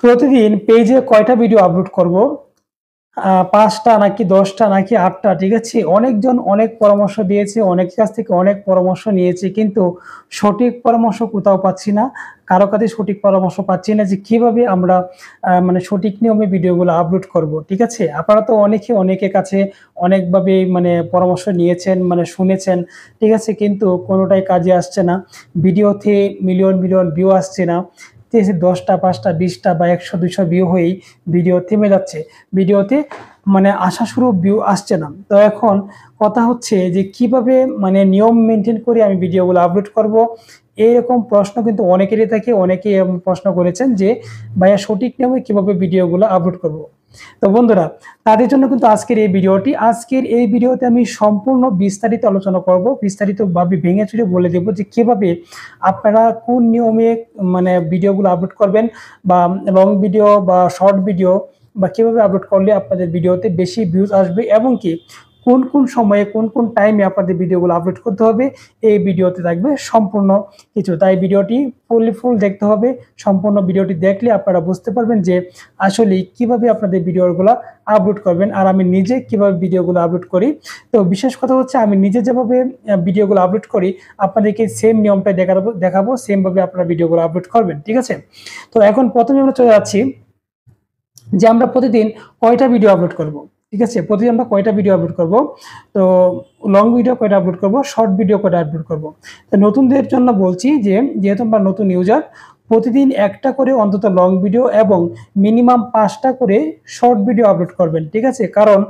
প্রতিদিন পেজে কয়টা ভিডিও আপলোড করব? ৫টা নাকি ১০টা নাকি ৮টা, ঠিক আছে? অনেকজন অনেক পরামর্শ দিয়েছে, অনেকের কাছ থেকে অনেক পরামর্শ নিয়েছি, কিন্তু সঠিক পরামর্শ কোথাও পাচ্ছি না। কারো কাছে সঠিক পরামর্শ পাচ্ছি না যে কিভাবে আমরা মানে সঠিক নিয়মে ভিডিওগুলো আপলোড করব, ঠিক আছে? আপনারা তো অনেকের কাছে অনেকভাবে মানে পরামর্শ নিয়েছেন, মানে শুনেছেন, ঠিক আছে? কিন্তু কোনোটাই কাজে আসছে না। ভিডিওতে মিলিয়ন ভিউ আসছে না। ঠিক আছে? ১০টা, ৫টা, ২০টা বা ১০০-২০০ ভিউ হয়েই ভিডিও থেমে যাচ্ছে। ভিডিওতে মানে আশাস্বরূপ ভিউ আসছে না। তো এখন কথা হচ্ছে যে কিভাবে মানে নিয়ম মেইনটেইন করে আমি ভিডিওগুলো আপলোড করব? এরকম প্রশ্ন কিন্তু অনেকেরই থাকে। অনেকেই এরকম প্রশ্ন করেছেন যে, "ভাইয়া সঠিক নিয়মে কিভাবে ভিডিওগুলো আপলোড করব?" তো বন্ধুরা, তাদের জন্য কিন্তু আজকের এই ভিডিওটি। আজকের এই ভিডিওতে আমি সম্পূর্ণ বিস্তারিত আলোচনা করব। বিস্তারিতভাবে ভেঙে চুরে বলে দেব যে কিভাবে আপনারা কোন নিয়মে মানে ভিডিওগুলো আপলোড করবেন, বা লং ভিডিও বা শর্ট ভিডিও বা কিভাবে আপলোড করলে আপনাদের ভিডিওতে বেশি ভিউজ আসবে, এবং কি কোন সময়ে কোন টাইমে আপনাদের ভিডিওগুলো আপলোড করতে হবে, এই ভিডিওতে থাকবে সম্পূর্ণ কিছু। তাই ভিডিওটি ফুল দেখতে হবে। সম্পূর্ণ ভিডিওটি দেখলে আপনারা বুঝতে পারবেন যে আসলে কিভাবে আপনাদের ভিডিওগুলো আপলোড করবেন, আর আমি নিজে কিভাবে ভিডিওগুলো আপলোড করি। তো বিশেষ কথা হচ্ছে, আমি নিজে যেভাবে ভিডিওগুলো আপলোড করি আপনাদেরকে সেম নিয়মটাই দেখাবো, সেম ভাবে আপনারা ভিডিওগুলো আপলোড করবেন, ঠিক আছে? তো এখন প্রথমে আমরা চলে যাচ্ছি যে আমরা প্রতিদিন কয়টা ভিডিও আপলোড করব, ঠিক আছে? প্রতিদিন আমরা কয়টা ভিডিও আপলোড করব? তো লং ভিডিও কয়টা আপলোড করব, শর্ট ভিডিও কয়টা আপলোড করব? তো নতুনদের জন্য বলছি যে যেহেতু আমরা নতুন ইউজার, প্রতিদিন একটা করে অন্তত লং ভিডিও এবং মিনিমাম 5টা করে শর্ট ভিডিও আপলোড করবেন, ঠিক আছে? কারণ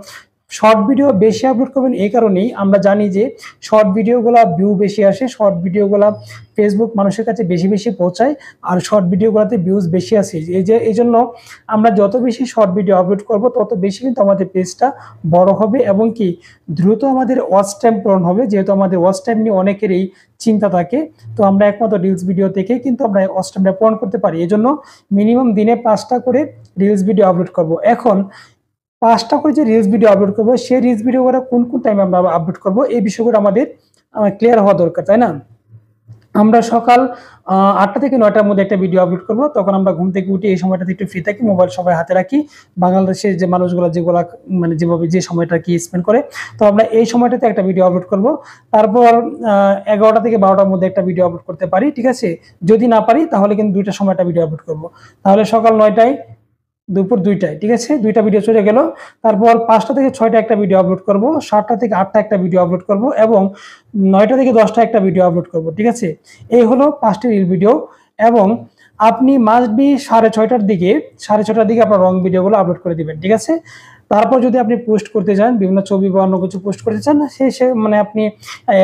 শর্ট ভিডিও বেশি আপলোড করবেন এই কারণেই, আমরা জানি যে শর্ট ভিডিওগুলা ভিউ বেশি আসে, শর্ট ভিডিওগুলা ফেসবুক মানুষের কাছে বেশি পৌঁছায়, আর শর্ট ভিডিওগুলোতে ভিউজ বেশি আসে। এই জন্য আমরা যত বেশি শর্ট ভিডিও আপলোড করব তত বেশি কিন্তু আমাদের পেজটা বড় হবে, এবং কি দ্রুত আমাদের ওয়াচ টাইম পূরণ হবে। যেহেতু আমাদের ওয়াচ টাইম নিয়ে অনেকেরই চিন্তা থাকে, তো আমরা একমাত্র রিলস ভিডিও থেকে কিন্তু আমরা ওয়াচ টাইমটা পূরণ করতে পারি। এই জন্য মিনিমাম দিনে 5টা করে রিলস ভিডিও আপলোড করব। এখন 5টা করে যে রিলস ভিডিও আপলোড করব, সেই রিলস ভিডিওগুলো কোন টাইমে আমরা আপলোড করব, এই বিষয়গুলো আমাদের ক্লিয়ার হওয়া দরকার, তাই না? আমরা সকাল 8টা থেকে 9টার মধ্যে একটা ভিডিও আপলোড করব। তখন আমরা ঘুম থেকে উঠে এই সময়টাতে একটু ফ্রি থাকি, মোবাইল সবাই হাতে রাখি। বাংলাদেশের যে মানুষগুলো যেগুলা মানে যেভাবে যে সময়টা কি স্পেন্ড করে, তো আমরা এই সময়টাতে একটা ভিডিও আপলোড করব। তারপর 11টা থেকে 12টার মধ্যে একটা ভিডিও আপলোড করতে পারি, ঠিক আছে? যদি না পারি তাহলে কিন্তু 2টার সময় একটা ভিডিও আপলোড করব। তাহলে সকাল 9টায়, দুপুর 2টায়, ঠিক আছে? 2টা ভিডিও চলে গেল। তারপর 5টা থেকে 6টা একটা ভিডিও আপলোড করব, 7টা থেকে 8টা একটা ভিডিও আপলোড করব, এবং 9টা থেকে 10টা একটা ভিডিও আপলোড করব, ঠিক আছে? এই হলো 5টি রিল ভিডিও। এবং আপনি মাস্ট বি 6:30টার দিকে, 6:30টার দিকে আপনার লং ভিডিওগুলো আপলোড করে দিবেন, ঠিক আছে? তারপর যদি আপনি পোস্ট করতে চান, বিভিন্ন ছবি বা অন্য কিছু পোস্ট করতে চান, সে মানে আপনি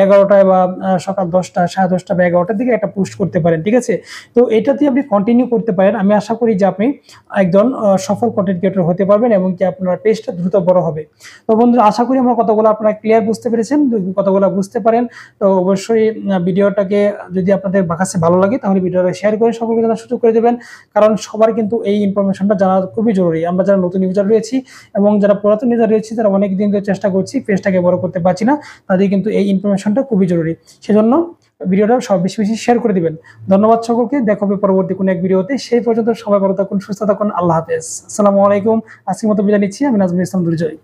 11টায় বা সকাল 10টা, 10:30 বা 11টার দিকে একটা পোস্ট করতে পারেন, ঠিক আছে? তো এটা দিয়ে আপনি কন্টিনিউ করতে পারেন। আমি আশা করি যে আপনি একজন সফল কন্টেন্ট ক্রিয়েটর হতে পারবেন, এবং কি আপনার পেজটা দ্রুত বড় হবে। তো বন্ধুরা, আশা করি আমার কথাগুলো আপনারা ক্লিয়ার বুঝতে পেরেছেন। যদি কথাগুলো বুঝতে পারেন, তো অবশ্যই ভিডিওটাকে যদি আপনাদের কাছে ভালো লাগে তাহলে ভিডিওটা শেয়ার করে সকলকে জানার সুযোগ করে দেবেন। কারণ সবার কিন্তু এই ইনফরমেশনটা জানা খুবই জরুরি। আমরা যারা নতুন ইউজার রয়েছি এবং যারা পুরাতন ইউজার রয়েছি, যারা অনেক দিন ধরে চেষ্টা করছি পেজটাকে বড় করতে পারছি না, তাদের কিন্তু এই ইনফরমেশনটা খুবই জরুরি। সেজন্য ভিডিওটা সব বেশি শেয়ার করে দিবেন। ধন্যবাদ সকলকে। দেখা হবে পরবর্তী কোনো এক ভিডিওতে। সেই পর্যন্ত সবাই ভালো থাকুন, সুস্থ থাকুন। আল্লাহ হাফেজ। আসসালামু আলাইকুম। আজকের মতো বিদায় নিচ্ছি। আমি নাজমুল ইসলাম দুর্জয়।